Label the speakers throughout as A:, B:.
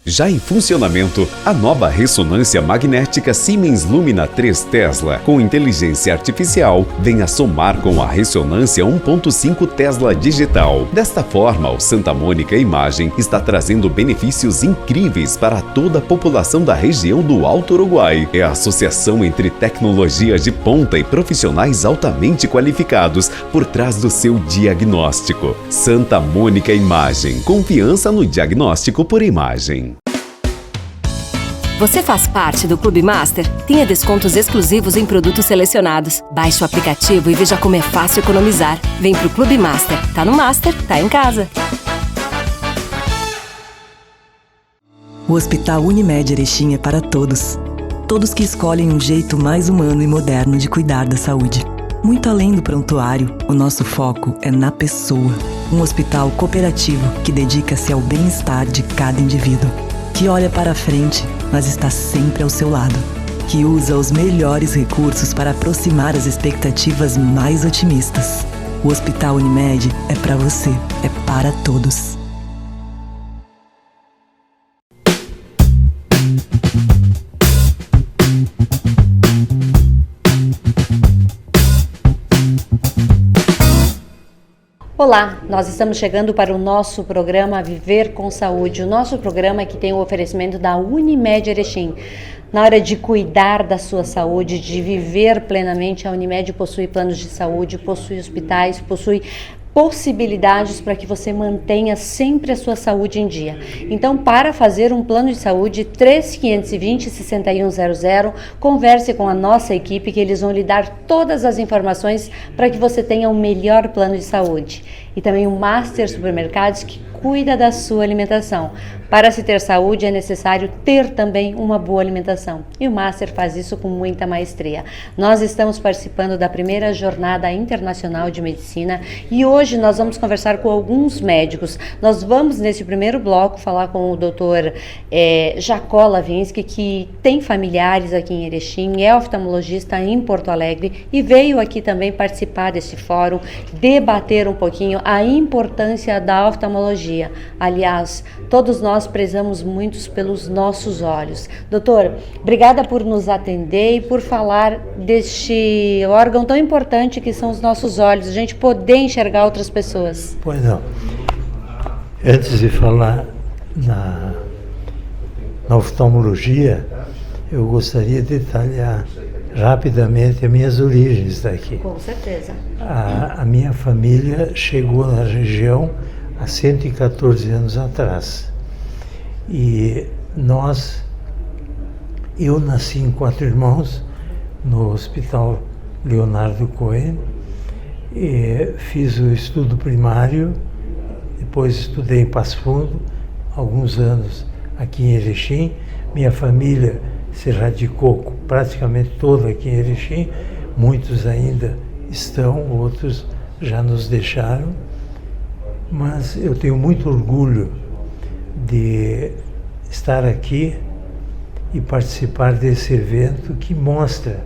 A: Já em funcionamento, a nova ressonância magnética Siemens Lumina 3 Tesla, com inteligência artificial, vem a somar com a ressonância 1.5 Tesla digital. Desta forma, o Santa Mônica Imagem está trazendo benefícios incríveis para toda a população da região do Alto Uruguai. É a associação entre tecnologia de ponta e profissionais altamente qualificados por trás do seu diagnóstico. Santa Mônica Imagem. Confiança no diagnóstico por imagem.
B: Você faz parte do Clube Master? Tenha descontos exclusivos em produtos selecionados. Baixe o aplicativo e veja como é fácil economizar. Vem pro Clube Master. Tá no Master, tá em casa.
C: O Hospital Unimed Erechim é para todos. Todos que escolhem um jeito mais humano e moderno de cuidar da saúde. Muito além do prontuário, o nosso foco é na pessoa. Um hospital cooperativo que dedica-se ao bem-estar de cada indivíduo. Que olha para frente, mas está sempre ao seu lado. Que usa os melhores recursos para aproximar as expectativas mais otimistas. O Hospital Unimed é para você, é para todos.
D: Olá, nós estamos chegando para o nosso programa Viver com Saúde, o nosso programa que tem o oferecimento da Unimed Erechim. Na hora de cuidar da sua saúde, de viver plenamente, a Unimed possui planos de saúde, possui hospitais, possui possibilidades para que você mantenha sempre a sua saúde em dia. Então, para fazer um plano de saúde, 3520-6100, converse com a nossa equipe que eles vão lhe dar todas as informações para que você tenha o melhor plano de saúde. E também o Master Supermercados, que cuida da sua alimentação. Para se ter saúde é necessário ter também uma boa alimentação. E o Master faz isso com muita maestria. Nós estamos participando da primeira Jornada Internacional de Medicina e hoje nós vamos conversar com alguns médicos. Nós vamos, nesse primeiro bloco, falar com o Dr. Jacó Lavinsky, que tem familiares aqui em Erechim, é oftalmologista em Porto Alegre e veio aqui também participar desse fórum, debater um pouquinho a importância da oftalmologia. Aliás, todos nós prezamos muito pelos nossos olhos. Doutor, obrigada por nos atender e por falar deste órgão tão importante que são os nossos olhos, a gente poder enxergar outras pessoas.
E: Pois não. Antes de falar na oftalmologia, eu gostaria de detalhar rapidamente as minhas origens daqui.
D: Com certeza.
E: A minha família chegou na região há 114 anos atrás. E eu nasci em 4 irmãos no Hospital Leonardo Cohen, e fiz o estudo primário, depois estudei em Passo Fundo, alguns anos aqui em Erechim. Minha família se radicou praticamente toda aqui em Erechim, muitos ainda estão, outros já nos deixaram, mas eu tenho muito orgulho de estar aqui e participar desse evento que mostra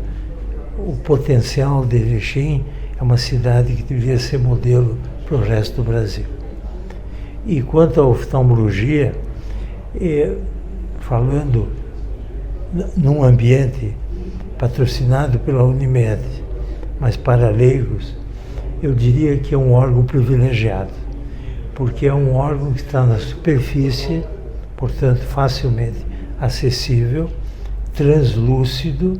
E: o potencial de Erechim. É uma cidade que deveria ser modelo para o resto do Brasil. E quanto à oftalmologia, falando num ambiente patrocinado pela Unimed, mas para leigos, eu diria que é um órgão privilegiado, porque é um órgão que está na superfície, portanto facilmente acessível, translúcido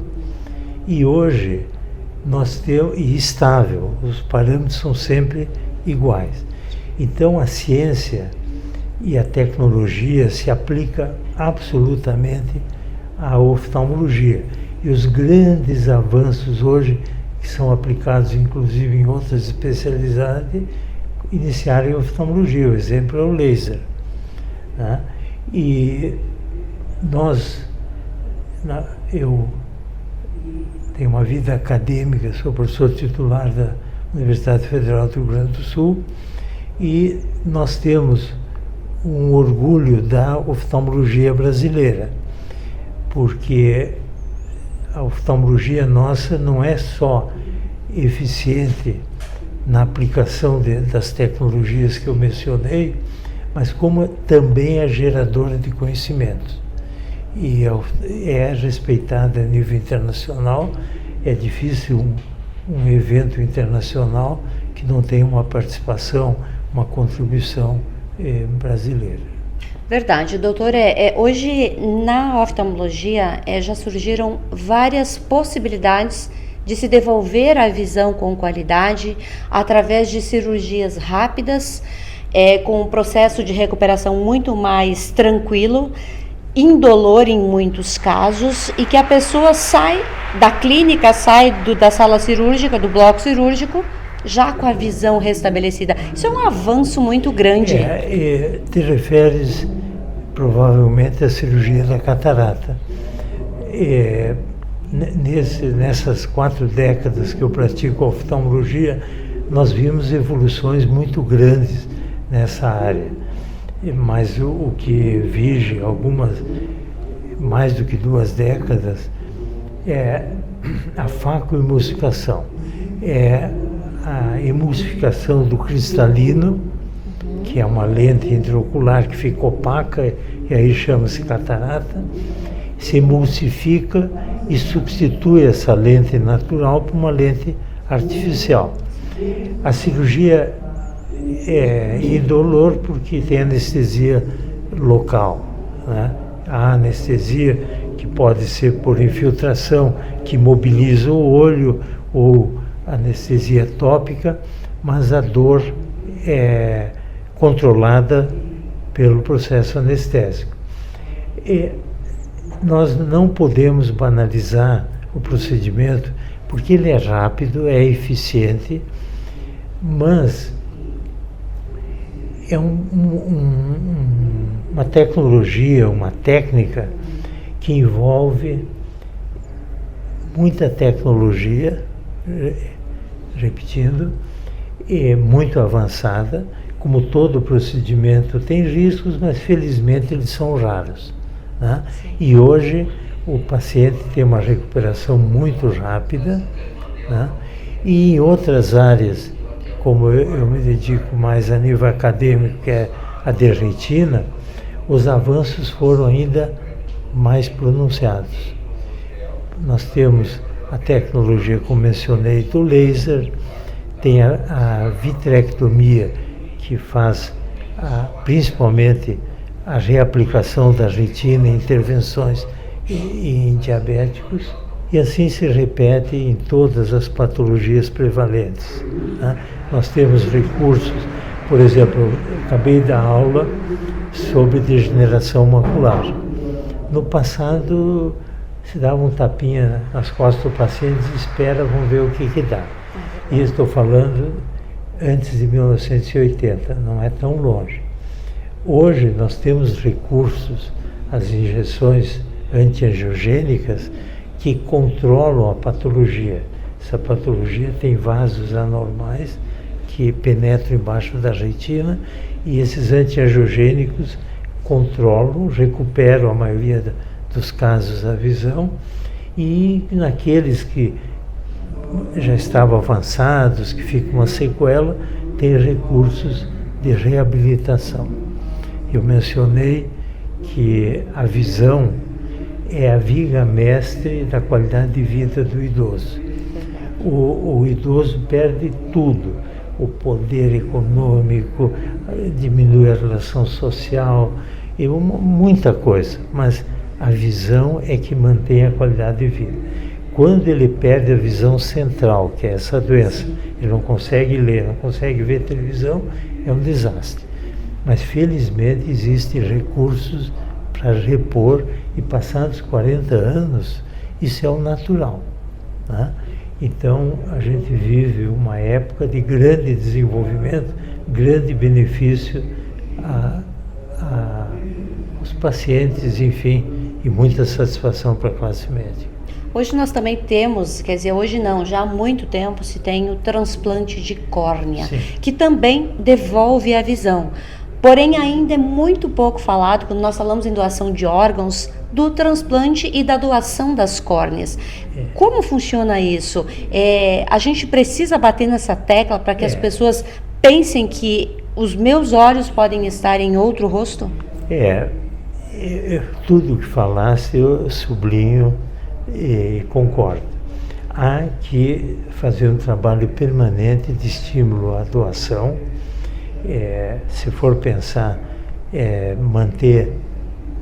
E: e hoje nós temos, e estável, os parâmetros são sempre iguais. Então a ciência e a tecnologia se aplica absolutamente à oftalmologia. E os grandes avanços hoje, que são aplicados inclusive em outras especialidades, iniciaram em oftalmologia. O exemplo é o laser. Né? E eu tenho uma vida acadêmica, sou professor titular da Universidade Federal do Rio Grande do Sul, e nós temos um orgulho da oftalmologia brasileira, porque a oftalmologia nossa não é só eficiente na aplicação das tecnologias que eu mencionei, mas como também é geradora de conhecimento. E é respeitada a nível internacional. É difícil um evento internacional que não tenha uma participação, uma contribuição brasileira.
D: Verdade, doutor. Hoje na oftalmologia já surgiram várias possibilidades de se devolver a visão com qualidade através de cirurgias rápidas, com um processo de recuperação muito mais tranquilo, indolor em muitos casos, e que a pessoa sai da clínica, sai da sala cirúrgica, do bloco cirúrgico, já com a visão restabelecida. Isso é um avanço muito grande.
E: Te referes provavelmente à cirurgia da catarata. Nessas 4 décadas que eu pratico oftalmologia, nós vimos evoluções muito grandes nessa área. Mas o que vige mais do que 2 décadas é a facoemulsificação. É a emulsificação do cristalino, que é uma lente intraocular que fica opaca e aí chama-se catarata, se emulsifica e substitui essa lente natural por uma lente artificial. A cirurgia é indolor porque tem anestesia local, né? A anestesia que pode ser por infiltração, que mobiliza o olho, ou anestesia tópica, mas a dor é controlada pelo processo anestésico. Nós não podemos banalizar o procedimento, porque ele é rápido, é eficiente, mas é uma tecnologia, uma técnica que envolve muita tecnologia, repetindo, é muito avançada. Como todo procedimento tem riscos, mas felizmente eles são raros, né? E hoje o paciente tem uma recuperação muito rápida, né? E em outras áreas, como eu me dedico mais a nível acadêmico, que é a de retina, os avanços foram ainda mais pronunciados. Nós temos a tecnologia, como mencionei, do laser, tem a vitrectomia, que faz principalmente a reaplicação da retina em intervenções em diabéticos, e assim se repete em todas as patologias prevalentes, né? Nós temos recursos, por exemplo, eu acabei de dar aula sobre degeneração macular. No passado, se dava um tapinha nas costas do paciente e espera, vamos ver o que dá. E estou falando antes de 1980, não é tão longe. Hoje nós temos recursos, as injeções antiangiogênicas, que controlam a patologia. Essa patologia tem vasos anormais que penetram embaixo da retina, e esses antiangiogênicos controlam, recuperam a maioria dos casos a visão, e naqueles que já estavam avançados, que fica uma sequela, tem recursos de reabilitação. Eu mencionei que a visão é a viga mestre da qualidade de vida do idoso. O idoso perde tudo, o poder econômico, diminui a relação social, e muita coisa, mas a visão é que mantém a qualidade de vida. Quando ele perde a visão central, que é essa doença, ele não consegue ler, não consegue ver televisão, é um desastre. Mas felizmente existem recursos para repor, e passados 40 anos, isso é o natural, né? Então a gente vive uma época de grande desenvolvimento, grande benefício aos pacientes, enfim, e muita satisfação para a classe médica.
D: Hoje nós também temos, quer dizer, hoje não, já há muito tempo se tem o transplante de córnea,
E: Sim.
D: que também devolve a visão. Porém, ainda é muito pouco falado, quando nós falamos em doação de órgãos, do transplante e da doação das córneas. Como funciona isso? A gente precisa bater nessa tecla para que as pessoas pensem que os meus olhos podem estar em outro rosto?
E: Tudo que falasse eu sublinho e concordo. Há que fazer um trabalho permanente de estímulo à doação. Se for pensar, manter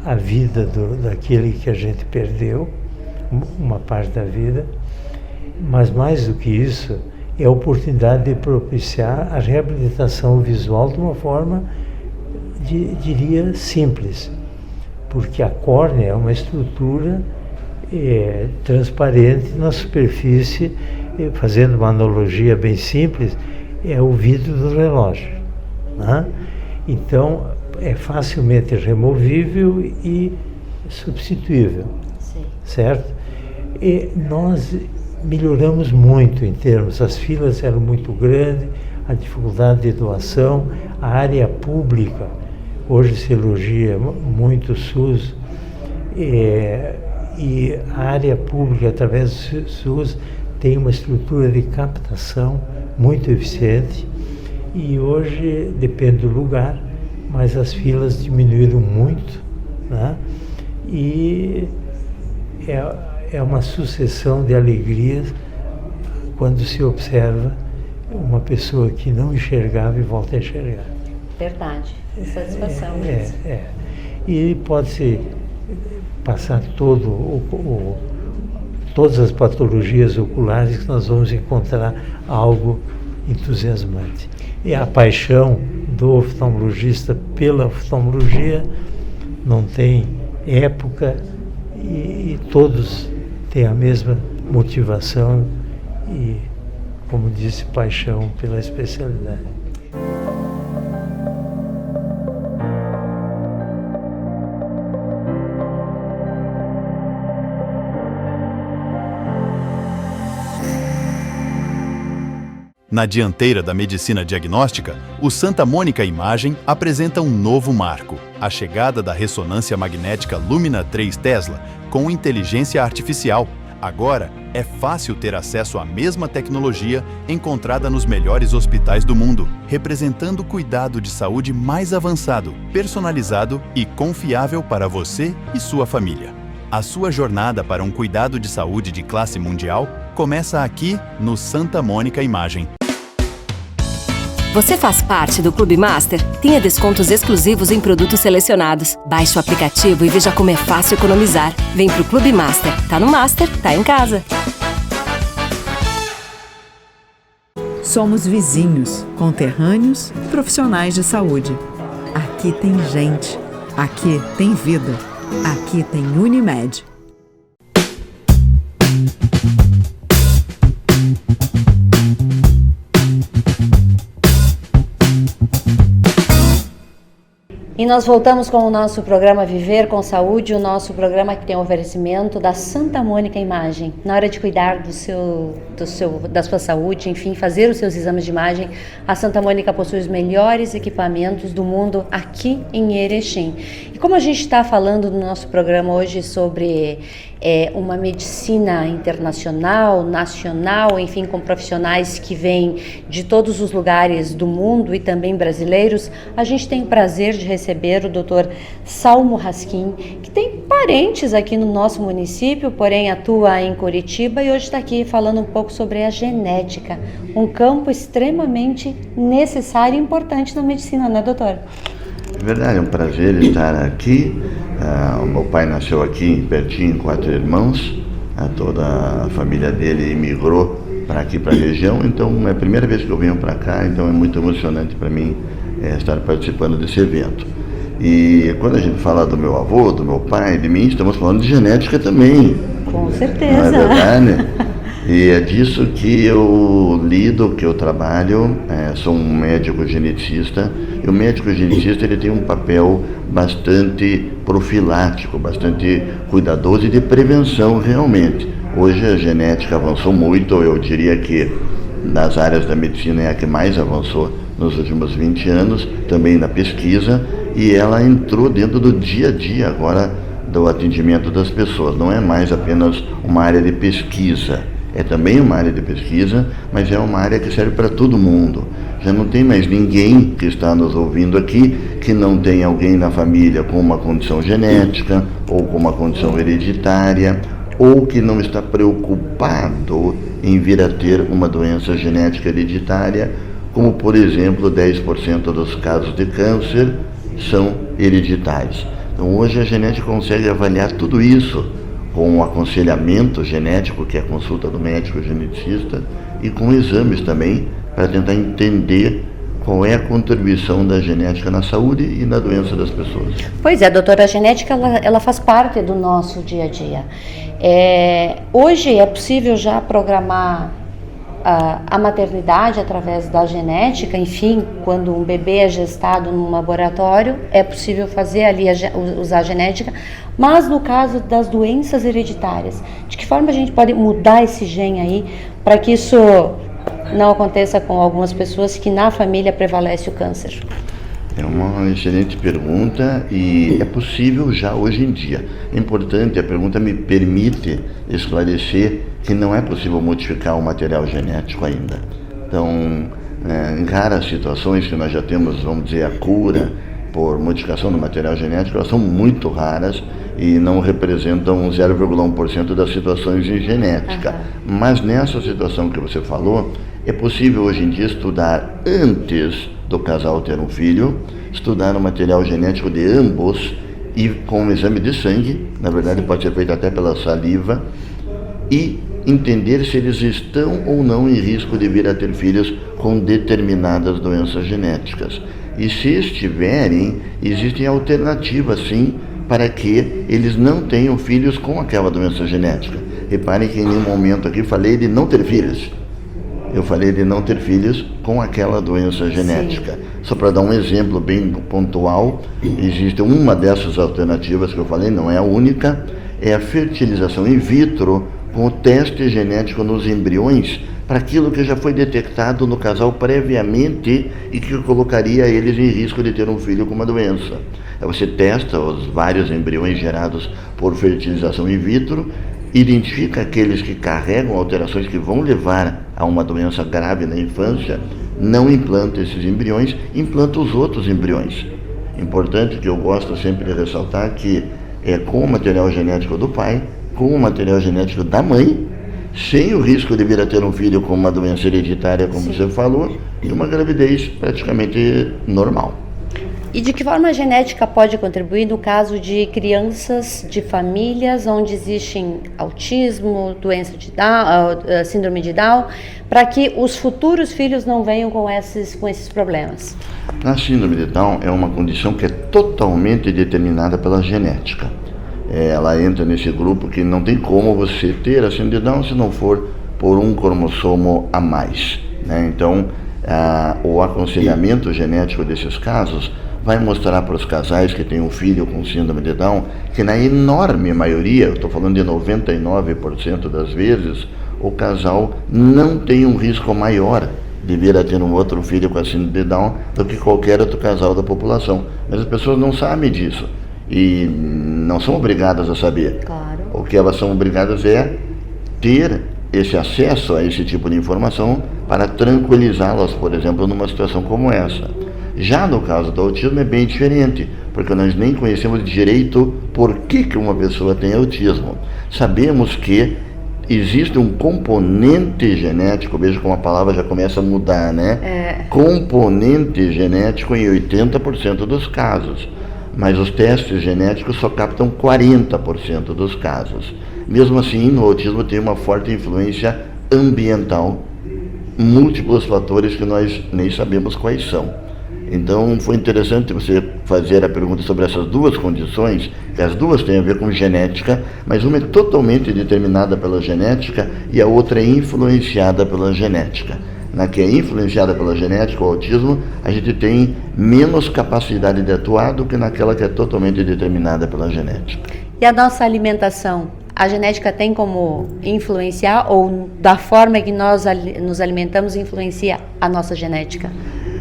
E: a vida daquele que a gente perdeu, uma parte da vida, mas mais do que isso, é a oportunidade de propiciar a reabilitação visual de uma forma, diria, simples, porque a córnea é uma estrutura transparente na superfície, fazendo uma analogia bem simples, é o vidro do relógio, né? Então, é facilmente removível e substituível. Sim. Certo? E nós melhoramos muito em termos, as filas eram muito grandes, a dificuldade de doação, a área pública, hoje se elogia muito o SUS, e a área pública, através do SUS, tem uma estrutura de captação muito eficiente, e hoje, depende do lugar, mas as filas diminuíram muito, né? E é uma sucessão de alegrias quando se observa uma pessoa que não enxergava e volta a enxergar.
D: Verdade, satisfação.
E: E pode-se passar todas as patologias oculares que nós vamos encontrar algo entusiasmante. E a paixão do oftalmologista pela oftalmologia não tem época e todos têm a mesma motivação e, como disse, paixão pela especialidade.
F: Na dianteira da medicina diagnóstica, o Santa Mônica Imagem apresenta um novo marco, a chegada da ressonância magnética Lumina 3 Tesla com inteligência artificial. Agora, é fácil ter acesso à mesma tecnologia encontrada nos melhores hospitais do mundo, representando o cuidado de saúde mais avançado, personalizado e confiável para você e sua família. A sua jornada para um cuidado de saúde de classe mundial começa aqui no Santa Mônica Imagem.
B: Você faz parte do Clube Master? Tenha descontos exclusivos em produtos selecionados. Baixe o aplicativo e veja como é fácil economizar. Vem pro Clube Master. Tá no Master, tá em casa.
G: Somos vizinhos, conterrâneos, profissionais de saúde. Aqui tem gente. Aqui tem vida. Aqui tem Unimed.
D: E nós voltamos com o nosso programa Viver com Saúde, o nosso programa que tem o oferecimento da Santa Mônica Imagem. Na hora de cuidar da sua saúde, enfim, fazer os seus exames de imagem, a Santa Mônica possui os melhores equipamentos do mundo aqui em Erechim. E como a gente está falando no nosso programa hoje sobre uma medicina internacional, nacional, enfim, com profissionais que vêm de todos os lugares do mundo e também brasileiros, a gente tem o prazer de receber o Dr. Salmo Raskin, que tem parentes aqui no nosso município, porém atua em Curitiba e hoje está aqui falando um pouco sobre a genética, um campo extremamente necessário e importante na medicina, né, doutor?
H: É verdade, é um prazer estar aqui. O meu pai nasceu aqui, pertinho, em Quatro Irmãos. Toda a família dele emigrou para aqui, para a região. Então, é a primeira vez que eu venho para cá, então é muito emocionante para mim estar participando desse evento. E quando a gente fala do meu avô, do meu pai, de mim, estamos falando de genética também.
D: Com certeza.
H: Não é verdade? E é disso que eu lido, que eu trabalho. Sou um médico geneticista. E o médico geneticista ele tem um papel bastante profilático, bastante cuidadoso e de prevenção realmente. Hoje a genética avançou muito, eu diria que nas áreas da medicina é a que mais avançou nos últimos 20 anos, também na pesquisa, e ela entrou dentro do dia a dia agora do atendimento das pessoas. Não é mais apenas uma área de pesquisa, é também uma área de pesquisa, mas é uma área que serve para todo mundo. Já não tem mais ninguém que está nos ouvindo aqui que não tem alguém na família com uma condição genética ou com uma condição hereditária, ou que não está preocupado em vir a ter uma doença genética hereditária, como, por exemplo, 10% dos casos de câncer são hereditários. Então, hoje a genética consegue avaliar tudo isso com o aconselhamento genético, que é a consulta do médico geneticista, e com exames também, para tentar entender qual é a contribuição da genética na saúde e na doença das pessoas.
D: Pois é, doutora, a genética ela faz parte do nosso dia a dia. Hoje é possível já programar a maternidade através da genética, enfim, quando um bebê é gestado num laboratório, é possível fazer ali, usar a genética, mas no caso das doenças hereditárias, de que forma a gente pode mudar esse gene aí, para que isso não aconteça com algumas pessoas que na família prevalece o câncer?
H: É uma excelente pergunta e é possível já hoje em dia. É importante, a pergunta me permite esclarecer que não é possível modificar o material genético ainda. Então, em raras situações que nós já temos, vamos dizer, a cura por modificação do material genético, elas são muito raras e não representam 0,1% das situações em genética. Mas nessa situação que você falou, é possível hoje em dia estudar antes do casal ter um filho, estudar o material genético de ambos e com um exame de sangue, na verdade pode ser feito até pela saliva, e entender se eles estão ou não em risco de vir a ter filhos com determinadas doenças genéticas. E se estiverem, existem alternativas sim para que eles não tenham filhos com aquela doença genética. Reparem que em nenhum momento aqui falei de não ter filhos. Eu falei de não ter filhos com aquela doença genética. Sim. Só para dar um exemplo bem pontual, existe uma dessas alternativas que eu falei, não é a única, é a fertilização in vitro com o teste genético nos embriões para aquilo que já foi detectado no casal previamente e que colocaria eles em risco de ter um filho com uma doença. Você testa os vários embriões gerados por fertilização in vitro, identifica aqueles que carregam alterações que vão levar a uma doença grave na infância, não implanta esses embriões, implanta os outros embriões. Importante que eu gosto sempre de ressaltar que é com o material genético do pai, com o material genético da mãe, sem o risco de vir a ter um filho com uma doença hereditária, como você falou, e uma gravidez praticamente normal.
D: E de que forma a genética pode contribuir no caso de crianças de famílias onde existem autismo, doença de Down, síndrome de Down, para que os futuros filhos não venham com esses problemas?
H: A síndrome de Down é uma condição que é totalmente determinada pela genética. Ela entra nesse grupo que não tem como você ter a síndrome de Down se não for por um cromossomo a mais, né? Então, o aconselhamento genético desses casos vai mostrar para os casais que têm um filho com síndrome de Down que na enorme maioria, eu estou falando de 99% das vezes, o casal não tem um risco maior de vir a ter um outro filho com a síndrome de Down do que qualquer outro casal da população. Mas as pessoas não sabem disso e não são obrigadas a saber.
D: Claro.
H: O que elas são obrigadas é ter esse acesso a esse tipo de informação para tranquilizá-las, por exemplo, numa situação como essa. Já no caso do autismo é bem diferente, porque nós nem conhecemos direito por que uma pessoa tem autismo. Sabemos que existe um componente genético, veja como a palavra já começa a mudar, né? Componente genético em 80% dos casos, mas os testes genéticos só captam 40% dos casos. Mesmo assim, no autismo tem uma forte influência ambiental, múltiplos fatores que nós nem sabemos quais são. Então, foi interessante você fazer a pergunta sobre essas duas condições, que as duas têm a ver com genética, mas uma é totalmente determinada pela genética e a outra é influenciada pela genética. Na que é influenciada pela genética, o autismo, a gente tem menos capacidade de atuar do que naquela que é totalmente determinada pela genética.
D: E a nossa alimentação? A genética tem como influenciar ou da forma que nós nos alimentamos influencia a nossa genética?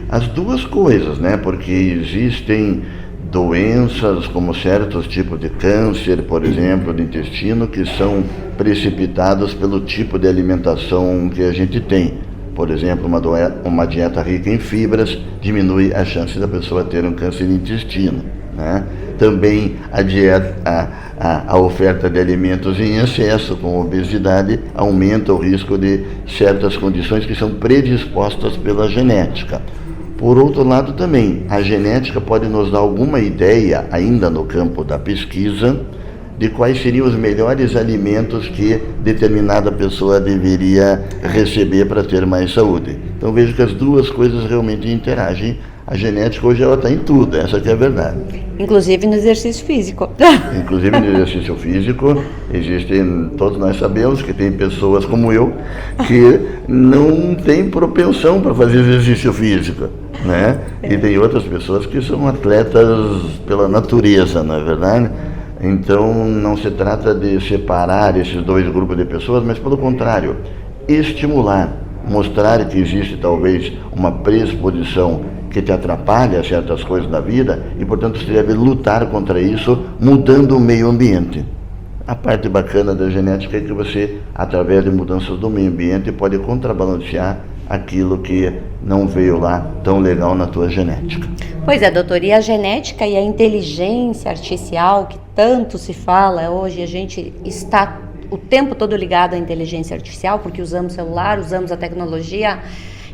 H: As duas coisas, né? Porque existem doenças como certos tipos de câncer, por exemplo, do intestino, que são precipitados pelo tipo de alimentação que a gente tem. Por exemplo, uma dieta rica em fibras diminui a chance da pessoa ter um câncer de intestino, né? Também a oferta de alimentos em excesso, com obesidade, aumenta o risco de certas condições que são predispostas pela genética. Por outro lado também, a genética pode nos dar alguma ideia, ainda no campo da pesquisa, de quais seriam os melhores alimentos que determinada pessoa deveria receber para ter mais saúde. Então vejo que as duas coisas realmente interagem. A genética hoje ela está em tudo, essa que é a verdade.
D: Inclusive no exercício físico.
H: Inclusive no exercício físico, todos nós sabemos que tem pessoas como eu que não têm propensão para fazer exercício físico, né? E tem outras pessoas que são atletas pela natureza, não é verdade? Então não se trata de separar esses dois grupos de pessoas, mas pelo contrário, estimular, mostrar que existe talvez uma predisposição que te atrapalha certas coisas da vida e, portanto, você deve lutar contra isso, mudando o meio ambiente. A parte bacana da genética é que você, através de mudanças do meio ambiente, pode contrabalancear aquilo que não veio lá tão legal na tua genética.
D: Pois é, doutor, e a genética e a inteligência artificial, que tanto se fala hoje, a gente está o tempo todo ligado à inteligência artificial, porque usamos celular, usamos a tecnologia,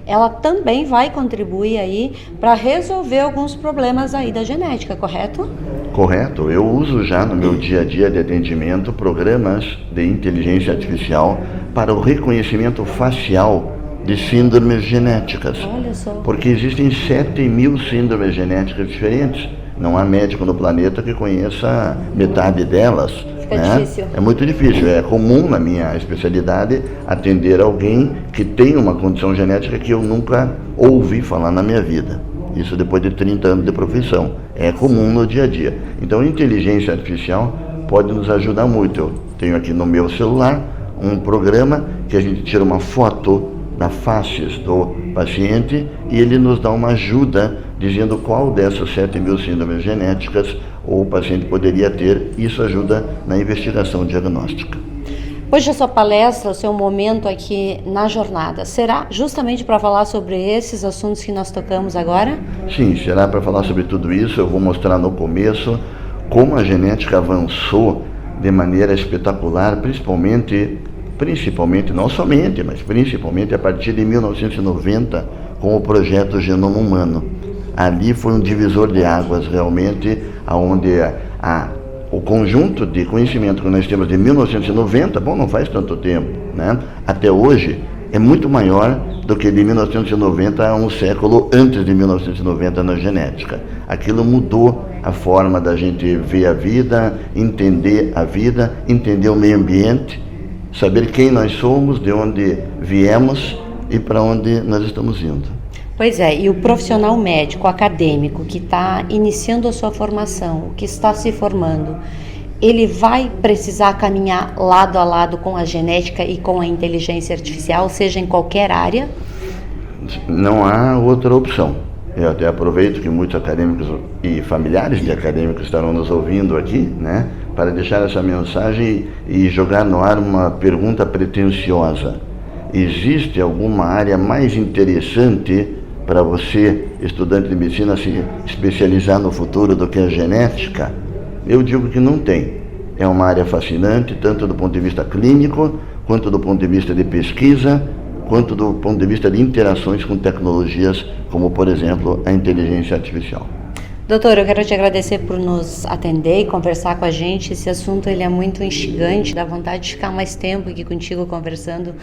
D: ela também vai contribuir aí para resolver alguns problemas aí da genética, correto?
H: Correto. Eu uso já no meu dia a dia de atendimento programas de inteligência artificial para o reconhecimento facial de síndromes genéticas.
D: Olha só.
H: Porque existem 7.000 síndromes genéticas diferentes. Não há médico no planeta que conheça metade delas.
D: Fica difícil.
H: É muito difícil. É comum na minha especialidade atender alguém que tem uma condição genética que eu nunca ouvi falar na minha vida. Isso depois de 30 anos de profissão. É comum no dia a dia. Então a inteligência artificial pode nos ajudar muito. Eu tenho aqui no meu celular um programa que a gente tira uma foto da face do paciente e ele nos dá uma ajuda dizendo qual dessas 7.000 síndromes genéticas o paciente poderia ter. Isso ajuda na investigação diagnóstica.
D: Hoje a sua palestra, o seu momento aqui na jornada, será justamente para falar sobre esses assuntos que nós tocamos agora?
H: Sim, será para falar sobre tudo isso. Eu vou mostrar no começo como a genética avançou de maneira espetacular, principalmente, não somente, mas principalmente a partir de 1990, com o projeto Genoma Humano. Ali foi um divisor de águas, realmente, onde o conjunto de conhecimento que nós temos de 1990, não faz tanto tempo, né? Até hoje, é muito maior do que de 1990 a um século antes de 1990 na genética. Aquilo mudou a forma da gente ver a vida, entender o meio ambiente, saber quem nós somos, de onde viemos e para onde nós estamos indo.
D: Pois é, e o profissional médico, acadêmico, que está iniciando a sua formação, que está se formando, ele vai precisar caminhar lado a lado com a genética e com a inteligência artificial, seja em qualquer área?
H: Não há outra opção. Eu até aproveito que muitos acadêmicos e familiares de acadêmicos estarão nos ouvindo aqui, né, para deixar essa mensagem e jogar no ar uma pergunta pretensiosa. Existe alguma área mais interessante para você, estudante de medicina, se especializar no futuro do que a genética? Eu digo que não tem. É uma área fascinante, tanto do ponto de vista clínico, quanto do ponto de vista de pesquisa, quanto do ponto de vista de interações com tecnologias, como, por exemplo, a inteligência artificial.
D: Doutor, eu quero te agradecer por nos atender e conversar com a gente. Esse assunto ele é muito instigante, dá vontade de ficar mais tempo aqui contigo conversando,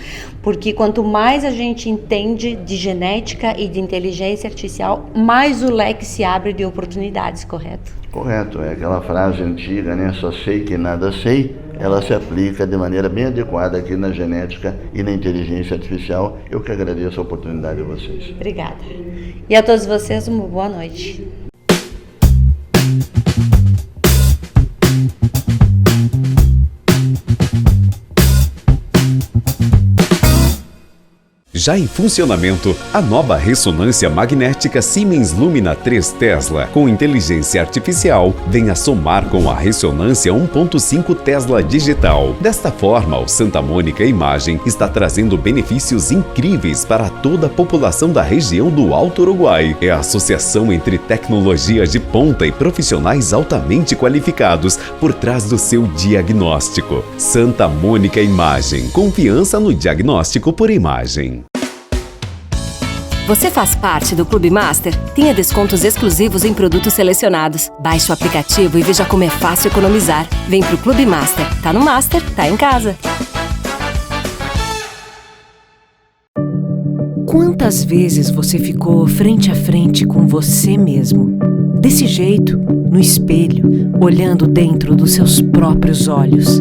D: porque quanto mais a gente entende de genética e de inteligência artificial, mais o leque se abre de oportunidades, correto? Correto,
H: é aquela frase antiga, né? Só sei que nada sei. Ela se aplica de maneira bem adequada aqui na genética e na inteligência artificial. Eu que agradeço a oportunidade de vocês.
D: Obrigada. E a todos vocês, uma boa noite.
A: Já já em funcionamento a nova ressonância magnética Siemens Lumina 3 Tesla. Com inteligência artificial, venha somar com a ressonância 1.5 Tesla digital. Desta forma, o Santa Mônica Imagem está trazendo benefícios incríveis para toda a população da região do Alto Uruguai. É a associação entre tecnologias de ponta e profissionais altamente qualificados por trás do seu diagnóstico. Santa Mônica Imagem. Confiança no diagnóstico por imagem.
B: Você faz parte do Clube Master? Tenha descontos exclusivos em produtos selecionados. Baixe o aplicativo e veja como é fácil economizar. Vem pro Clube Master. Tá no Master, tá em casa.
I: Quantas vezes você ficou frente a frente com você mesmo? Desse jeito, no espelho, olhando dentro dos seus próprios olhos.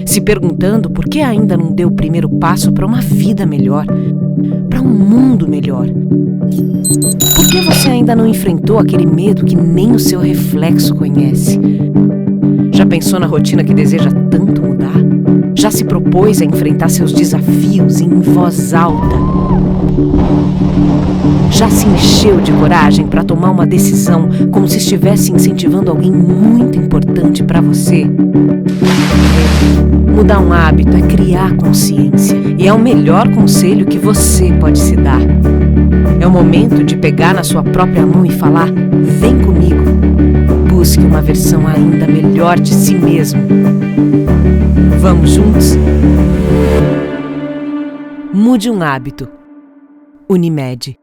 I: Se perguntando por que ainda não deu o primeiro passo para uma vida melhor, para um mundo melhor. Por que você ainda não enfrentou aquele medo que nem o seu reflexo conhece? Já pensou na rotina que deseja tanto mudar? Já se propôs a enfrentar seus desafios em voz alta? Já se encheu de coragem para tomar uma decisão como se estivesse incentivando alguém muito importante para você? Mudar um hábito é criar consciência e é o melhor conselho que você pode se dar. É o momento de pegar na sua própria mão e falar: vem comigo. Busque uma versão ainda melhor de si mesmo. Vamos juntos? Mude um hábito. Unimed.